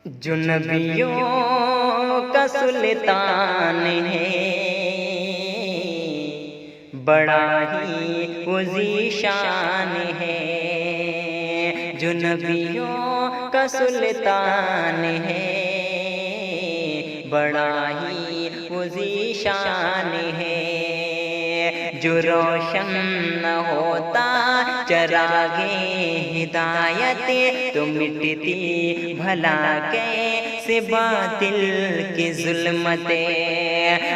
جو نبیوں کا سلطان ہے، بڑا ہی وہ ذیشان ہے۔ جو نبیوں کا سلطان ہے، بڑا ہی وہ ذیشان ہے۔ جو روشن نہ ہوتا چراغ ہدایت، تو مٹتی بھلا کیسے باطل کی ظلمت۔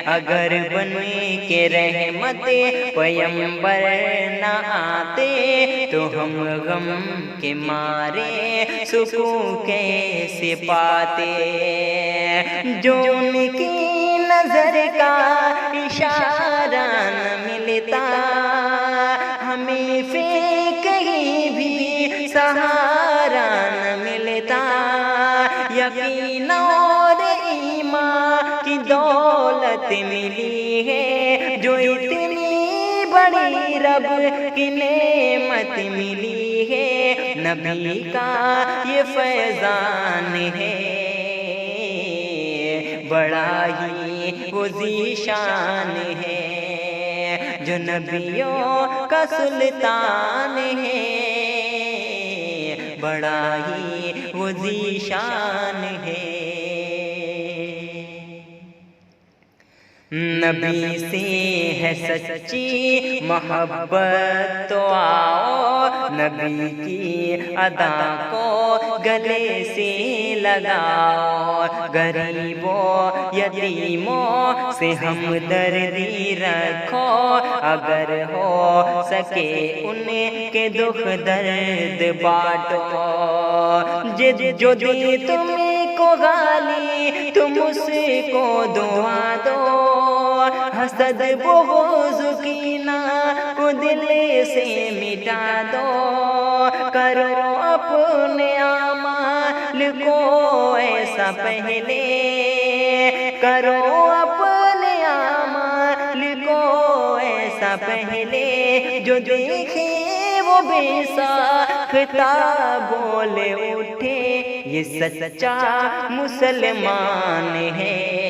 اگر بن کے رحمت پیمبر نہ آتے، تو ہم غم کے مارے سکون کیسے پاتے۔ جو ان کی نظر کا اشارہ نہ ملتا، ہمیں پھر کہیں بھی سہارا نہ ملتا۔ یقین اور ایمان کی دولت ملی ہے، جو اتنی بڑی رب کی نعمت ملی ہے۔ نبی کا یہ فیضان ہے، بڑا ہی وہ ذیشان ہے۔ جو نبیوں کا سلطان ہے، بڑا ہی وہ ذیشان ہے۔ نبی سے ہے سچی محبت تو آؤ، نبی کی ادا کو گلے سے لگاؤ۔ غریبوں یتیموں سے ہمدردی رکھو، اگر ہو سکے ان کے دکھ درد بانٹو۔ جو دی تم کو گالی تم اس کو دعا دو، حسد بغض کینہ کو دل سے مٹا دو۔ کرو اپنے اعمال کو ایسا پہلے، کرو اپنے اعمال کو ایسا پہلے، جو دیکھے وہ بے ساختہ بولے اٹھے یہ سچا مسلمان ہے۔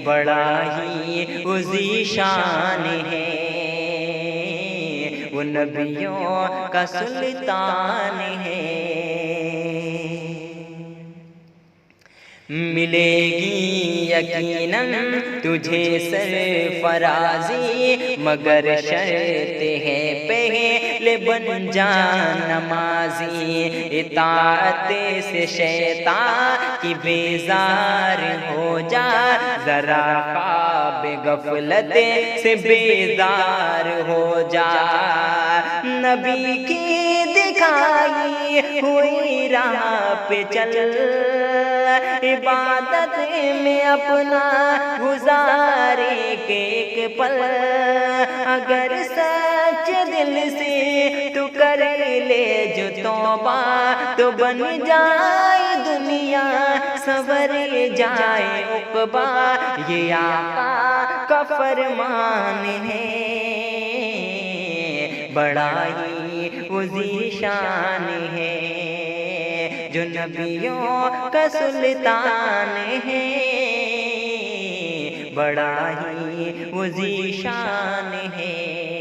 بڑا ہی وہ ذیشان ہے، وہ نبیوں کا سلطان ہے۔ ملے گی یقیناً تجھے سرفرازی، مگر شرط ہے پہلے بن جا نمازی۔ اطاعت سے شیطان کی بیزار ہو جا، ذرا خواب غفلت سے بیدار ہو جا۔ نبی کی دکھائی ہوئی راہ پہ چل، عبادت میں اپنا گزارے ایک پل۔ اگر سچ دل سے تو کر لے جو توبہ، تو بن جائے دنیا سنور جائے عقبہ۔ یہ آقا کا فرمان ہے، بڑا ہی وہ ذیشان ہے۔ جو نبیوں کا سلطان ہے، بڑا ہی وہ ذیشان ہے۔